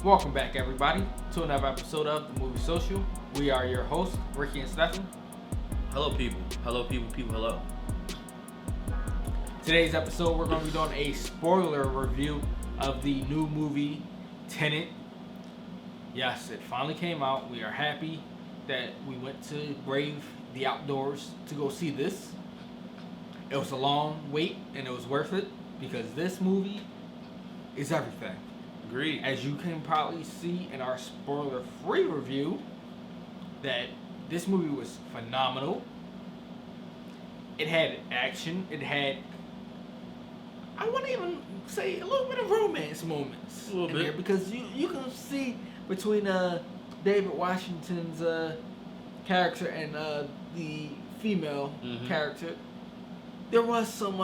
Welcome back, everybody, to another episode of The Movie Social. We are your hosts, Ricky and Stephen. Hello, people. Hello, people. Hello. Today's episode, we're going to be doing a spoiler review of the new movie, Tenet. Yes, it finally came out. We are happy that we went to brave the outdoors to go see this. It was a long wait, and it was worth it, because this movie is everything. Agreed. As you can probably see in our spoiler-free review, that this movie was phenomenal. It had action. It had, I want to even say, a little bit of romance moments A little in bit. there, because you can see between David Washington's character and the female character, there was some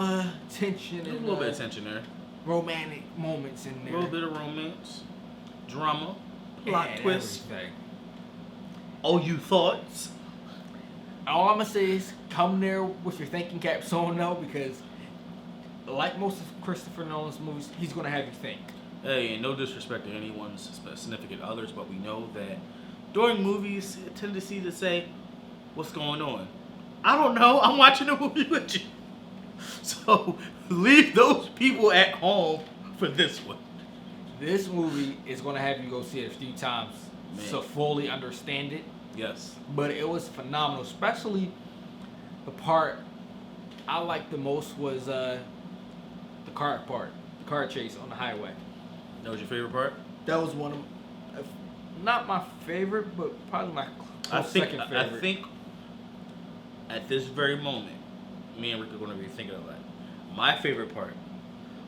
tension There's and a little bit of tension there. romantic moments in A there. little bit of romance, drama, plot and twist. everything. Oh, you thoughts? All I'm gonna say is come there with your thinking caps on now, because like most of Christopher Nolan's movies, he's gonna have you think. Hey, and no disrespect to anyone's significant others, but we know that during movies, a tendency to say, "What's going on?" I don't know. I'm watching a movie with you, so leave those people at home for this one. This movie is gonna have you go see it a few times to fully understand it. Yes. But it was phenomenal, especially the part I liked the most was the car part, the car chase on the highway. That was your favorite part? That was one of, not my favorite, but probably my second favorite. I think at this very moment, me and Rick are going to be thinking of that. My favorite part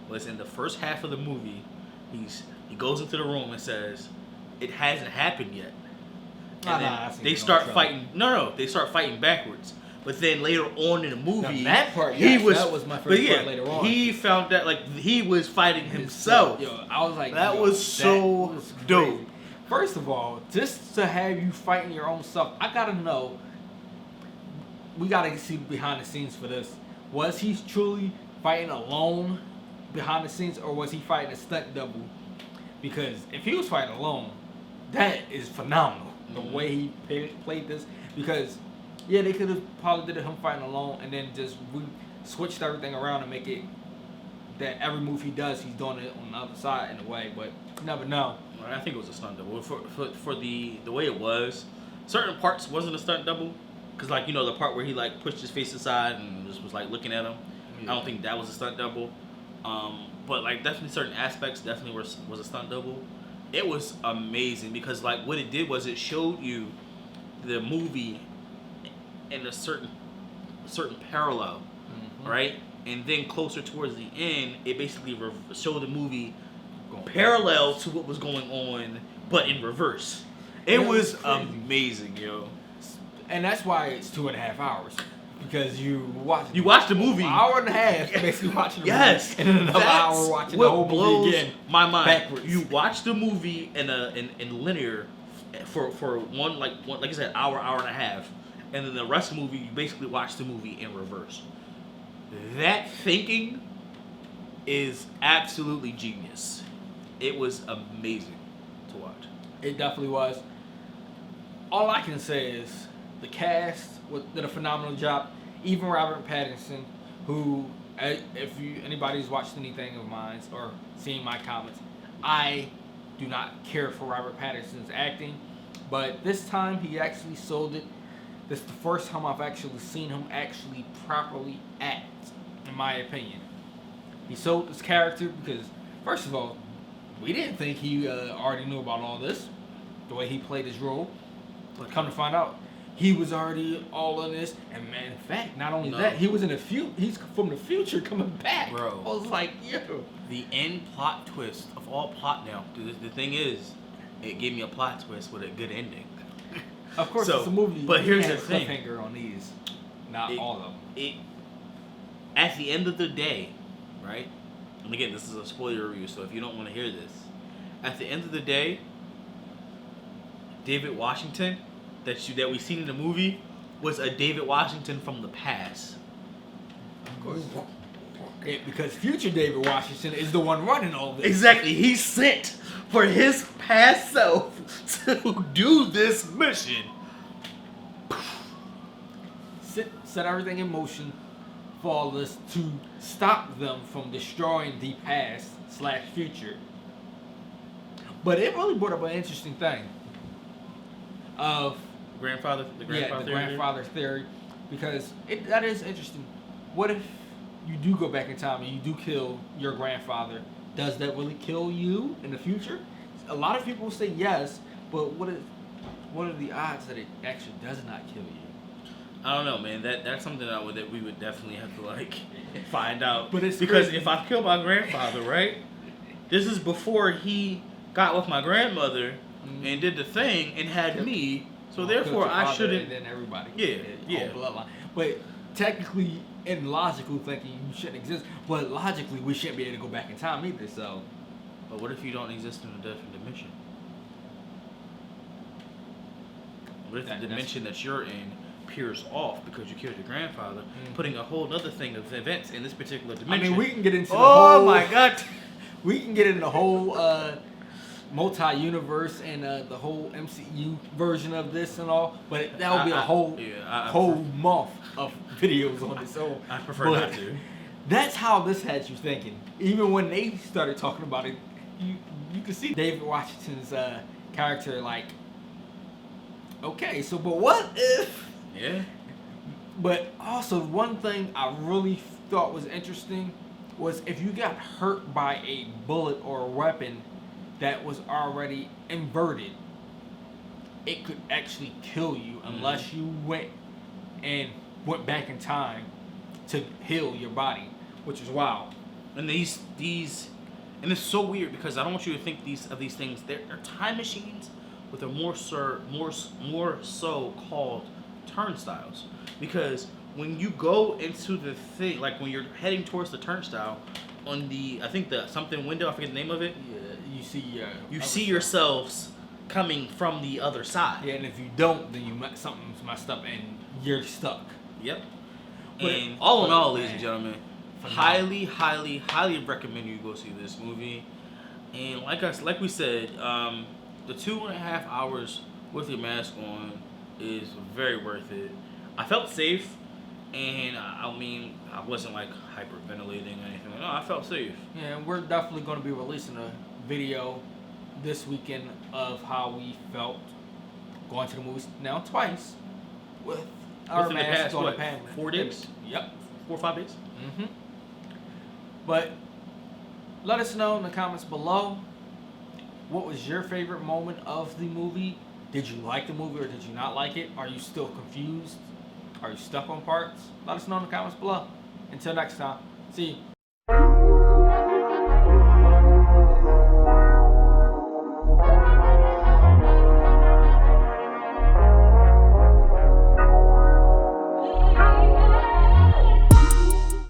was in the first half of the movie. He goes into the room and says, "It hasn't happened yet." And then they start fighting. No, they start fighting backwards. But then later on in the movie, now that part, yes, that was my favorite part later on. He found out he was fighting himself. Yo, I was like, that was so dope. First of all, just to have you fighting your own self, I gotta know. We gotta see behind the scenes for this. Was he truly fighting alone behind the scenes, or was he fighting a stunt double? Because if he was fighting alone, that is phenomenal. The way he played this, because yeah, they could have probably did him fighting alone and then just switched everything around and make it that every move he does, he's doing it on the other side in a way, but you never know. I think it was a stunt double. For the way it was, certain parts wasn't a stunt double, because like the part where he like pushed his face aside and just was like looking at him. Yeah. I don't think that was a stunt double. But like definitely certain aspects definitely was a stunt double. It was amazing because like what it did was it showed you the movie in a certain parallel, right? And then closer towards the end, it basically showed the movie parallel to what was going on, but in reverse. It was amazing, yo. And that's why it's 2.5 hours. Because you watch the movie. An hour and a half basically watching the movie. And then another hour watching the whole movie again. My mind. Backwards. You watch the movie in linear for one like I said, hour and a half. And then the rest of the movie, you basically watch the movie in reverse. That thinking is absolutely genius. It was amazing to watch. It definitely was. All I can say is the cast did a phenomenal job. Even Robert Pattinson, who, if anybody's watched anything of mine or seen my comments, I do not care for Robert Pattinson's acting. But this time, he actually sold it. This is the first time I've actually seen him actually properly act, in my opinion. He sold his character because, first of all, we didn't think he already knew about all this, the way he played his role. But come to find out, he was already all in this. And man, in fact, not only that, he was he's from the future coming back. Bro. I was like, yo. The end plot twist of all plot now. The thing is, it gave me a plot twist with a good ending. Of course, it's a movie. But here's the thing. Cliffhanger on these. Not all of them. At the end of the day, right? And again, this is a spoiler review, so if you don't want to hear this, at the end of the day, David Washington that we seen in the movie was a David Washington from the past. Of course. Because future David Washington is the one running all this. Exactly. He's sent for his past self to do this mission. Set everything in motion for all this to stop them from destroying the past / future. But it really brought up an interesting thing of the grandfather the theory. grandfather theory, because that is interesting. What if you do go back in time and you do kill your grandfather? Does that really kill you in the future? A lot of people say yes, but what are the odds that it actually does not kill you? I don't know, man. That's something that we would definitely have to like find out. But it's because crazy. if I kill my grandfather, right? This is before he got with my grandmother and did the thing and had me. So therefore, I shouldn't. And then everybody. Yeah. Whole bloodline. But technically, in logical thinking, you shouldn't exist. But logically, we shouldn't be able to go back in time either. So. But what if you don't exist in a different dimension? What if the dimension that you're in peers off because you killed your grandfather, putting a whole other thing of events in this particular dimension? I mean, we can get into the whole. Oh my god! We can get into the whole multi-universe and the whole MCU version of this and all, but that would be a whole month of videos on this. So I prefer not to. That's how this had you thinking. Even when they started talking about it, you could see David Washington's character like, okay, so but what if? Yeah. But also one thing I really thought was interesting was if you got hurt by a bullet or a weapon that was already inverted, it could actually kill you unless you went back in time to heal your body, which is wild. And these and it's so weird because I don't want you to think of these things. They're time machines, but they're more so called turnstiles. Because when you go into the thing, like when you're heading towards the turnstile, on the something window, I forget the name of it. Yeah, you see yourselves coming from the other side. Yeah, and if you don't, then something's messed up and you're stuck. Yep. And all in all, ladies and gentlemen, highly recommend you go see this movie. And like we said, the 2.5 hours with your mask on is very worth it. I felt safe, and I mean, I wasn't like hyperventilating or anything. No, I felt safe. Yeah, and we're definitely going to be releasing a video this weekend of how we felt going to the movies now twice with our Within the masks past, on what, the panel. 4 days? Yep. 4 or 5 days? Mm-hmm. But let us know in the comments below, what was your favorite moment of the movie? Did you like the movie or did you not like it? Are you still confused? Are you stuck on parts? Let us know in the comments below. Until next time, see you.